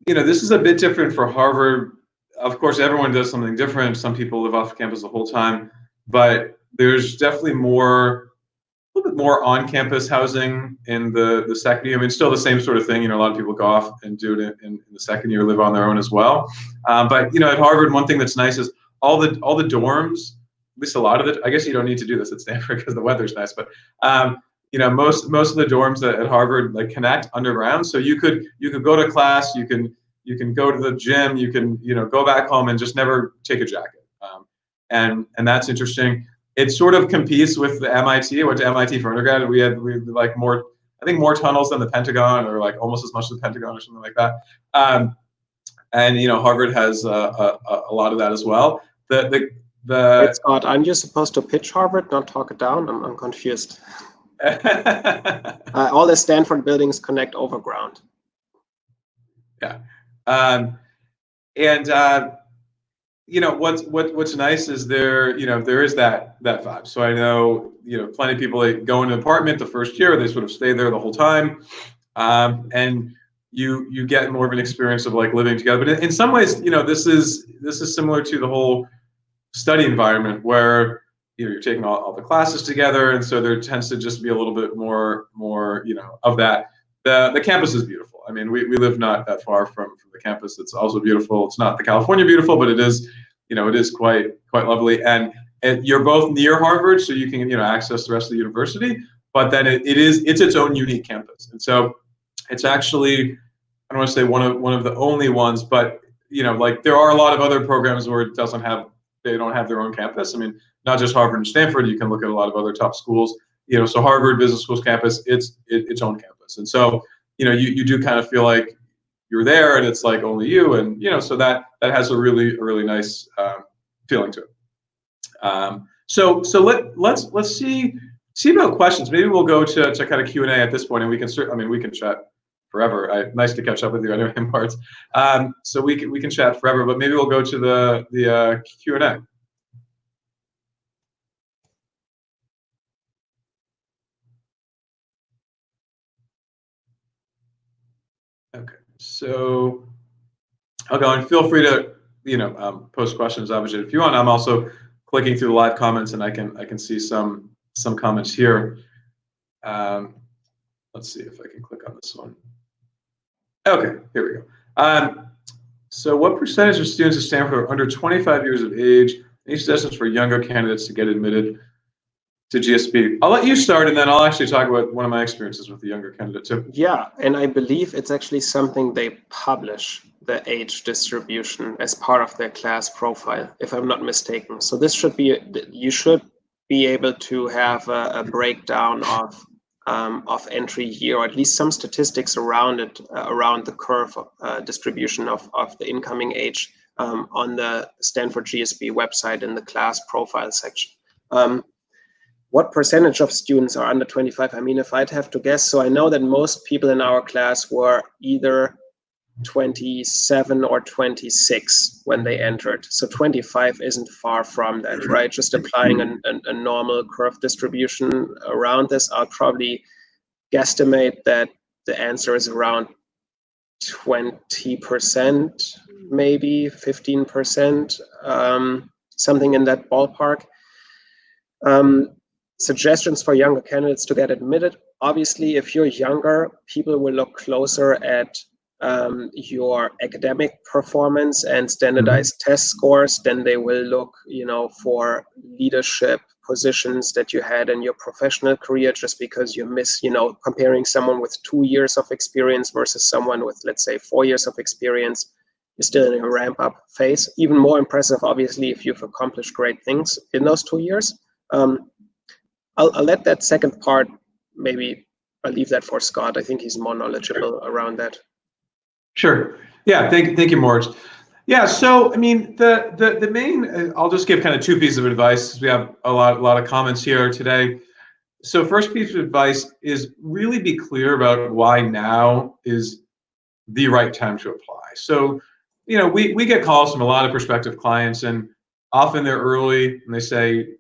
this is a bit different for Harvard. Of course, everyone does something different. Some people live off campus the whole time, but there's definitely a little bit more on-campus housing in the second year. I mean, still the same sort of thing. A lot of people go off and do it in the second year, live on their own as well. But at Harvard, one thing that's nice is all the dorms. At least a lot of it. I guess you don't need to do this at Stanford because the weather's nice. But most of the dorms at Harvard connect underground, so you could go to class, you can go to the gym, you can go back home and just never take a jacket. And that's interesting. It sort of competes with the MIT. I went to MIT for undergrad. We had more, I think, more tunnels than the Pentagon, or almost as much as the Pentagon, or something like that. And Harvard has a lot of that as well. Wait, Scott, aren't you supposed to pitch Harvard, not talk it down? I'm confused. All the Stanford buildings connect overground. Yeah. What's nice is there is that vibe. So I know plenty of people that go into an apartment the first year, they sort of stay there the whole time, and you get more of an experience of living together. But in some ways, this is similar to the whole study environment where you're taking all the classes together, and so there tends to just be a little bit more of that. The campus is beautiful. I mean, we live not that far from the campus. It's also beautiful. It's not the California beautiful, but it is quite lovely. And you're both near Harvard, so you can access the rest of the university. But then it's its own unique campus, and so it's actually, I don't want to say one of the only ones, but there are a lot of other programs where they don't have their own campus. I mean, not just Harvard and Stanford. You can look at a lot of other top schools. So Harvard Business School's campus, it's its own campus, and so you do kind of feel like you're there, and it's only you, and so that has a really nice feeling to it. So let's see about questions. Maybe we'll go to kind of Q&A at this point, and we can chat forever. Nice to catch up with you anyway, Martz. So we can chat forever, but maybe we'll go to the Q&A. Okay, so I'll go, and feel free to post questions, obviously, if you want. I'm also clicking through the live comments, and I can see some comments here. Let's see if I can click on this one. Okay, here we go. So what percentage of students at Stanford are under 25 years of age? Any suggestions for younger candidates to get admitted to GSB? I'll let you start, and then I'll actually talk about one of my experiences with the younger candidate too. Yeah, and I believe it's actually something they publish, the age distribution, as part of their class profile, if I'm not mistaken. So this should be, you should be able to have a breakdown of entry year, or at least some statistics around it, around the curve distribution of the incoming age on the Stanford GSB website in the class profile section. What percentage of students are under 25? I mean, if I'd have to guess, so I know that most people in our class were either 27 or 26 when they entered. So 25 isn't far from that, right? Just applying a normal curve distribution around this, I'll probably guesstimate that the answer is around 20%, maybe 15%, something in that ballpark. Suggestions for younger candidates to get admitted. Obviously, if you're younger, people will look closer at your academic performance and standardized test scores, then they will look, for leadership positions that you had in your professional career, just because you miss, comparing someone with 2 years of experience versus someone with, let's say, 4 years of experience, you're still in a ramp up phase. Even more impressive, obviously, if you've accomplished great things in those 2 years. I'll let that second part, maybe I'll leave that for Scott. I think he's more knowledgeable around that. Sure. Yeah. Thank you, Moritz. Yeah. So, I mean, the main, I'll just give kind of two pieces of advice, because we have a lot of comments here today. So first piece of advice is really be clear about why now is the right time to apply. So, we get calls from a lot of prospective clients, and often they're early and they say,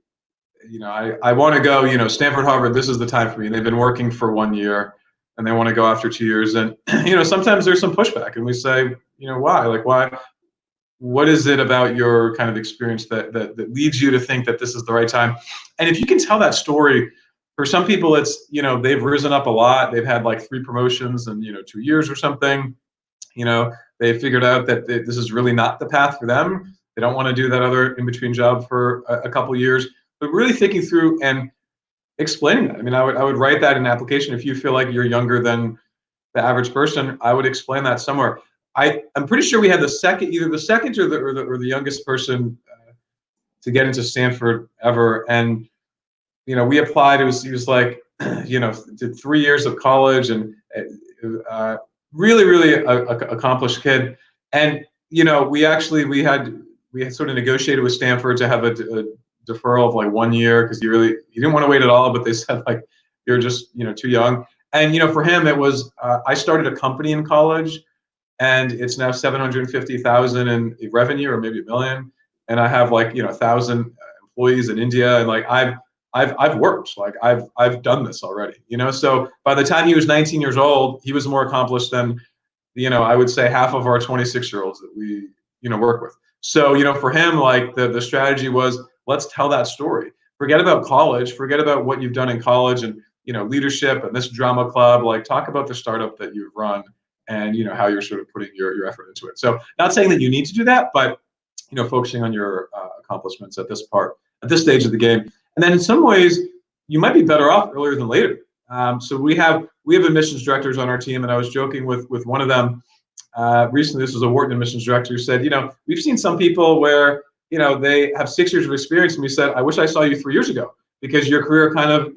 I want to go, Stanford, Harvard, this is the time for me. And they've been working for 1 year and they want to go after 2 years. And, sometimes there's some pushback, and we say, why? Like, why? What is it about your kind of experience that leads you to think that this is the right time? And if you can tell that story, for some people, it's, they've risen up a lot. They've had like 3 promotions in, 2 years or something. They figured out that this is really not the path for them. They don't want to do that other in-between job for a couple years. But really thinking through and explaining that. I mean, I would write that in an application. If you feel like you're younger than the average person, I would explain that somewhere. I'm pretty sure we had either the second or the youngest person to get into Stanford ever. And we applied. He was like, did 3 years of college, and really accomplished kid. And we had sort of negotiated with Stanford to have a deferral of like 1 year, because he didn't want to wait at all, but they said like, you're just too young. And for him it was I started a company in college, and it's now 750,000 in revenue, or maybe $1 million, and I have like 1,000 employees in India, and like I've worked, like I've done this already, so by the time he was 19 years old, he was more accomplished than I would say half of our 26-year-olds that we work with. So for him, like the strategy was, let's tell that story. Forget about college. Forget about what you've done in college and leadership and this drama club. Like, talk about the startup that you've run and how you're sort of putting your effort into it. So not saying that you need to do that, but focusing on your accomplishments at this stage of the game. And then in some ways, you might be better off earlier than later. So we have admissions directors on our team, and I was joking with one of them recently. This was a Wharton admissions director who said, we've seen some people where they have 6 years of experience, and we said, I wish I saw you 3 years ago, because your career kind of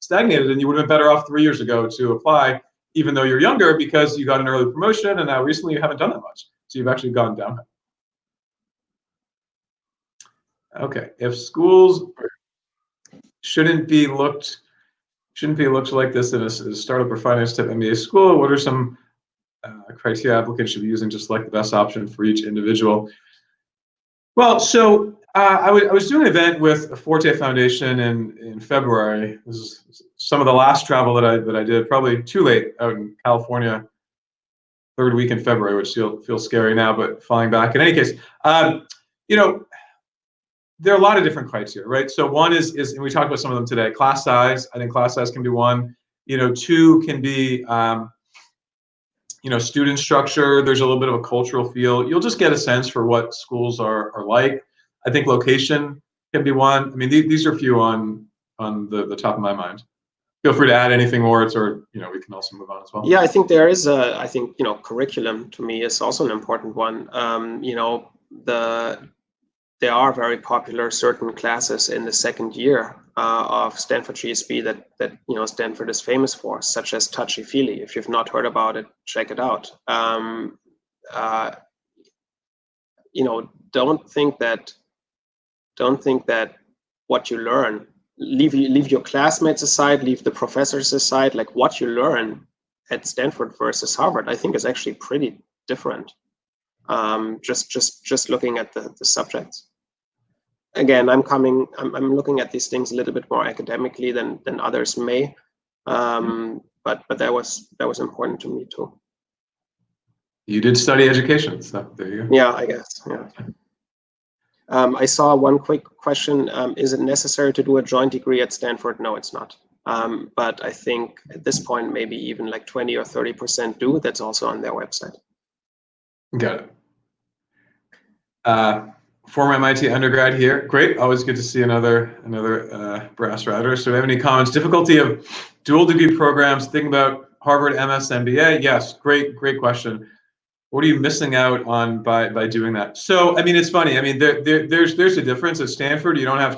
stagnated, and you would have been better off 3 years ago to apply, even though you're younger, because you got an early promotion, and now recently you haven't done that much, so you've actually gone downhill. Okay, if schools shouldn't be looked like this in a startup or finance type MBA school, what are some criteria applicants should be using to select the best option for each individual? Well, so I was doing an event with Forte Foundation in February. This is some of the last travel that I did, probably too late, out in California, third week in February, which feels scary now, but flying back. In any case, there are a lot of different criteria, right? So one is, and we talked about some of them today, class size. I think class size can be one. 2 can be, student structure. There's a little bit of a cultural feel. You'll just get a sense for what schools are like. I think location can be one. I mean, these are a few on the top of my mind. Feel free to add anything more, or we can also move on as well. Yeah, I think there is curriculum to me is also an important one. There are very popular certain classes in the second year of Stanford GSB that Stanford is famous for, such as touchy-feely. If you've not heard about it, check it out. don't think that what you learn, leave your classmates aside, leave the professors aside, like what you learn at Stanford versus Harvard, I think is actually pretty different. Just looking at the subjects. Again, I'm looking at these things a little bit more academically than others may, but that was important to me too. You did study education, so there you go. Yeah, I guess. Yeah. I saw one quick question. Is it necessary to do a joint degree at Stanford? No, it's not. But I think at this point, maybe even like 20 or 30% do. That's also on their website. Got it. Former MIT undergrad here. Great. Always good to see another brass rider. So do we have any comments? Difficulty of dual degree programs. Think about Harvard MS MBA. Yes, great question. What are you missing out on by doing that? So I mean, it's funny. I mean, there's a difference at Stanford. You don't have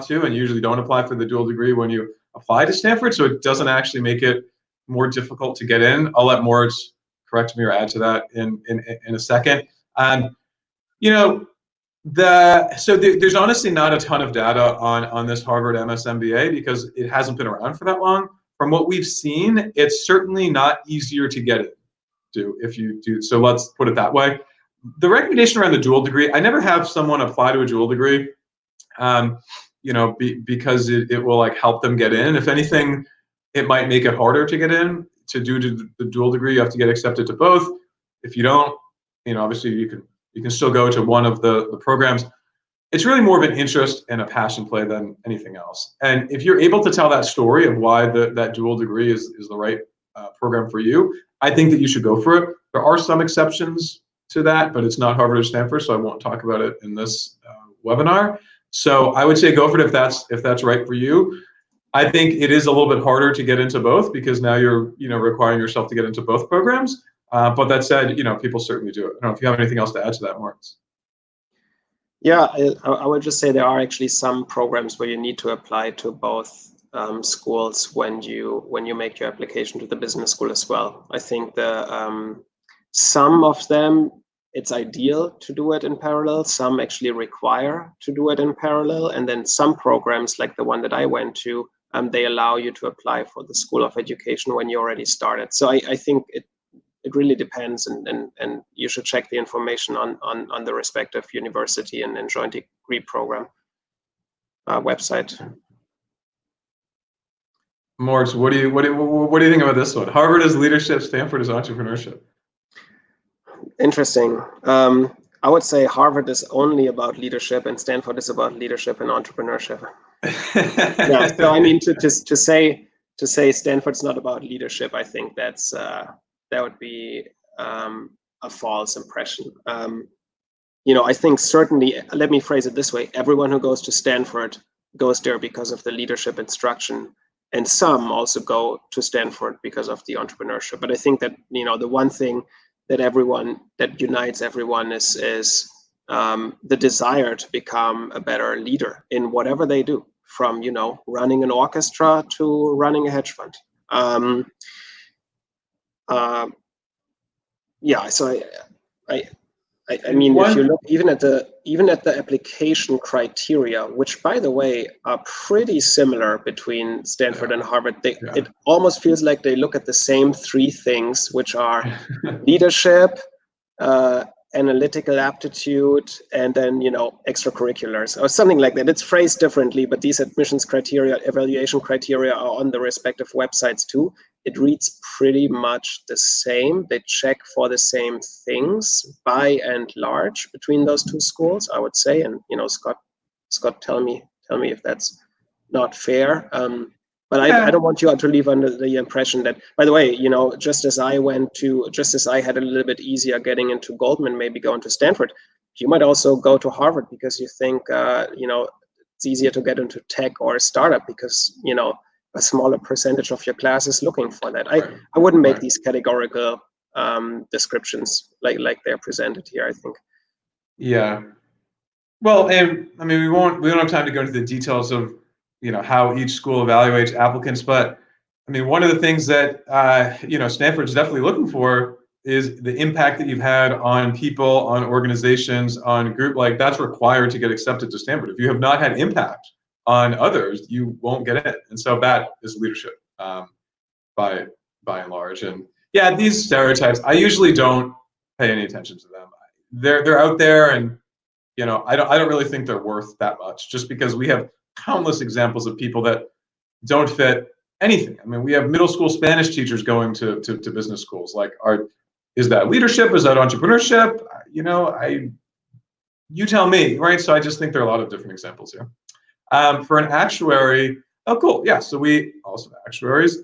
to, and you usually don't apply for the dual degree when you apply to Stanford. So it doesn't actually make it more difficult to get in. I'll let Moritz correct me or add to that in a second. There's honestly not a ton of data on this Harvard MS MBA because it hasn't been around for that long. From what we've seen, it's certainly not easier to get it. If you do, so let's put it that way. The recommendation around the dual degree, I never have someone apply to a dual degree, because it will like help them get in. If anything, it might make it harder to get in. To do the dual degree, you have to get accepted to both. If you don't, obviously you can still go to one of the programs. It's really more of an interest and a passion play than anything else. And if you're able to tell that story of why that dual degree is the right program for you, I think that you should go for it. There are some exceptions to that, but it's not Harvard or Stanford, so I won't talk about it in this webinar. So I would say go for it if that's right for you. I think it is a little bit harder to get into both because now you're requiring yourself to get into both programs. But that said, people certainly do it. I don't know if you have anything else to add to that, Moritz. Yeah, I would just say there are actually some programs where you need to apply to both schools when you make your application to the business school as well. I think some of them it's ideal to do it in parallel. Some actually require to do it in parallel, and then some programs like the one that I went to, they allow you to apply for the School of Education when you already started. So I think it really depends, and you should check the information on the respective university and joint degree program website. Moritz, what do you think about this one? Harvard is leadership, Stanford is entrepreneurship. Interesting. I would say Harvard is only about leadership, and Stanford is about leadership and entrepreneurship. Yeah. So I mean, to say Stanford's not about leadership, I think that would be a false impression. I think certainly, let me phrase it this way: everyone who goes to Stanford goes there because of the leadership instruction. And some also go to Stanford because of the entrepreneurship. But I think that the one thing that unites everyone is the desire to become a better leader in whatever they do, from running an orchestra to running a hedge fund. Yeah. So I mean, if you look even at the application criteria, which by the way are pretty similar between Stanford and Harvard, it almost feels like they look at the same three things, which are leadership, analytical aptitude, and then extracurriculars or something like that. It's phrased differently, but these admissions criteria, evaluation criteria are on the respective websites too. It reads pretty much the same. They check for the same things by and large between those two schools, I would say. And Scott, tell me if that's not fair. But I don't want you to leave under the impression that, by the way, just as I had a little bit easier getting into Goldman, maybe going to Stanford, you might also go to Harvard because you think, it's easier to get into tech or a startup because, a smaller percentage of your class is looking for that. I wouldn't make these categorical descriptions like they're presented here, I think. Yeah. Well, and I mean, we don't have time to go into the details of how each school evaluates applicants, but I mean, one of the things that Stanford's definitely looking for is the impact that you've had on people, on organizations, on group, like that's required to get accepted to Stanford. If you have not had impact on others, you won't get in. And so that is leadership by and large. And yeah, these stereotypes, I usually don't pay any attention to them. They're out there, and you know, I don't really think they're worth that much, just because we have countless examples of people that don't fit anything. I mean, we have middle school Spanish teachers going to business schools. Like, is that leadership? Is that entrepreneurship? You know, you tell me, right? So I just think there are a lot of different examples here. For an actuary, oh, cool. Yeah, so we also have actuaries.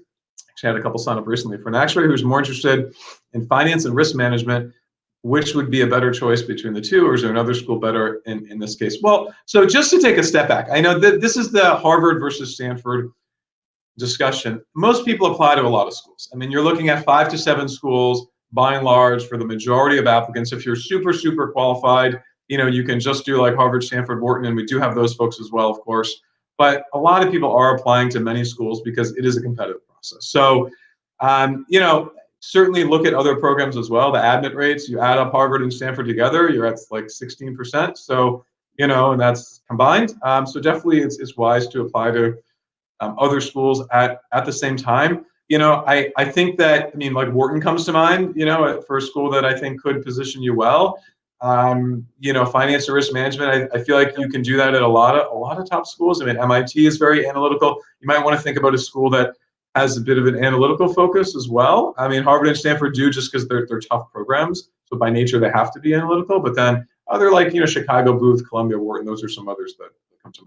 Actually, I had a couple sign up recently. For an actuary who's more interested in finance and risk management, which would be a better choice between the two, or is there another school better in this case? Well, so just to take a step back, I know that this is the Harvard versus Stanford discussion. Most people apply to a lot of schools. I mean, you're looking at 5 to 7 schools by and large for the majority of applicants. If you're super, super qualified, you know, you can just do like Harvard, Stanford, Wharton, and we do have those folks as well, of course. But a lot of people are applying to many schools because it is a competitive process. So, you know, certainly look at other programs as well. The admit rates, you add up Harvard and Stanford together, you're at like 16%. So, you know, and that's combined. So definitely it's wise to apply to other schools at the same time. You know, I think that, I mean, like Wharton comes to mind, you know, for a school that I think could position you well. You know, finance and risk management, I feel like you can do that at a lot of top schools. I mean, MIT is very analytical. You might want to think about a school that has a bit of an analytical focus as well. I mean, Harvard and Stanford do, just because they're tough programs. So by nature, they have to be analytical. But then other, like, you know, Chicago, Booth, Columbia, Wharton, those are some others that come to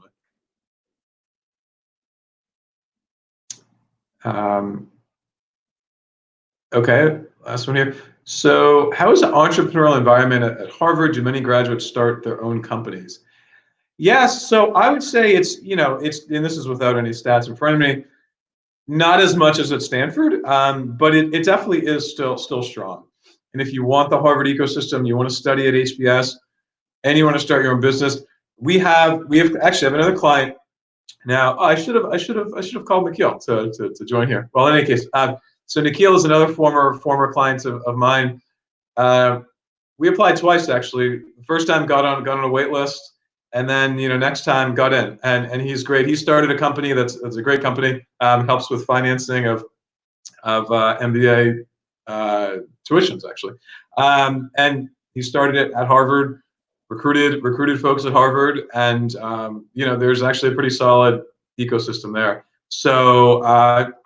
mind. Okay, last one here. So how is the entrepreneurial environment at Harvard? Do many graduates start their own companies? Yes, so I would say it's, you know, and this is without any stats in front of me, not as much as at Stanford, but it definitely is still strong. And if you want the Harvard ecosystem, you want to study at HBS, and you want to start your own business, we have actually have another client now. Oh, I should have called Nikhil to join here. Well, in any case, so Nikhil is another former client of mine. We applied twice actually. The first time got on a wait list, and then, you know, next time got in, and he's great. He started a company that's a great company. Helps with financing of MBA tuitions actually, and he started it at Harvard. Recruited folks at Harvard, and you know, there's actually a pretty solid ecosystem there. So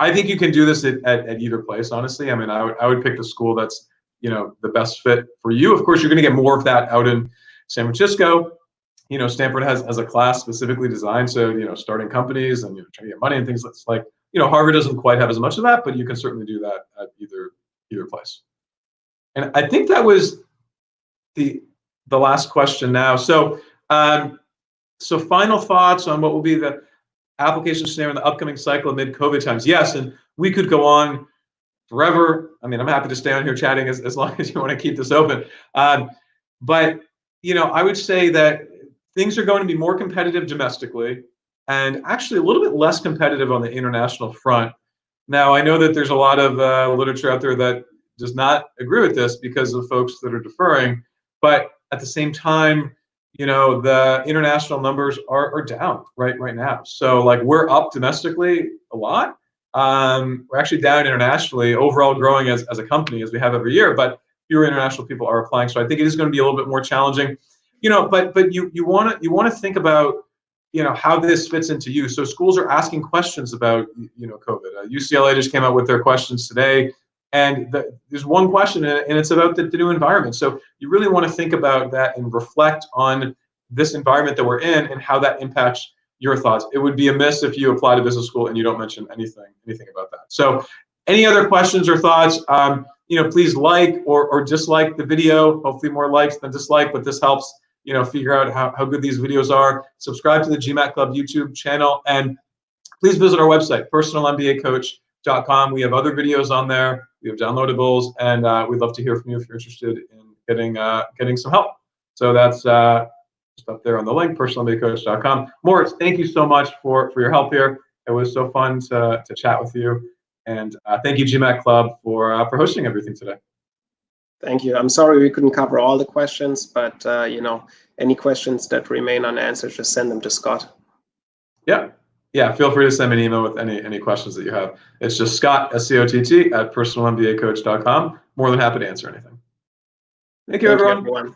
I think you can do this at either place, honestly. I mean, I would pick the school that's, you know, the best fit for you. Of course, you're going to get more of that out in San Francisco. You know, Stanford has a class specifically designed, so, you know, starting companies and, you know, trying to get money and things. That's like, you know, Harvard doesn't quite have as much of that, but you can certainly do that at either place. And I think that was the last question now. So so final thoughts on what will be the application scenario in the upcoming cycle amid COVID times. Yes, and we could go on forever. I mean, I'm happy to stay on here chatting as long as you want to keep this open. But, you know, I would say that things are going to be more competitive domestically, and actually a little bit less competitive on the international front. Now, I know that there's a lot of literature out there that does not agree with this because of folks that are deferring, but at the same time, you know, the international numbers are down right now. So like, we're up domestically a lot. We're actually down internationally, overall growing as a company as we have every year, but fewer international people are applying. So I think it is going to be a little bit more challenging, you know, but you want to think about, you know, how this fits into you. So schools are asking questions about, you know, COVID. UCLA just came out with their questions today. And there's one question, and it's about the new environment. So you really want to think about that and reflect on this environment that we're in and how that impacts your thoughts. It would be amiss if you apply to business school and you don't mention anything about that. So any other questions or thoughts, you know, please like or dislike the video. Hopefully more likes than dislike, but this helps, you know, figure out how good these videos are. Subscribe to the GMAT Club YouTube channel, and please visit our website, personalmbacoach.com. We have other videos on there. We have downloadables, and we'd love to hear from you if you're interested in getting some help. So that's just up there on the link, personalmbacoach.com. Moritz, thank you so much for your help here. It was so fun to chat with you, and thank you, GMAT Club, for hosting everything today. Thank you. I'm sorry we couldn't cover all the questions, but any questions that remain unanswered, just send them to Scott. Yeah. Feel free to send me an email with any questions that you have. It's just Scott, SCOTT, @personalmbacoach.com. More than happy to answer anything. Thank you, everyone.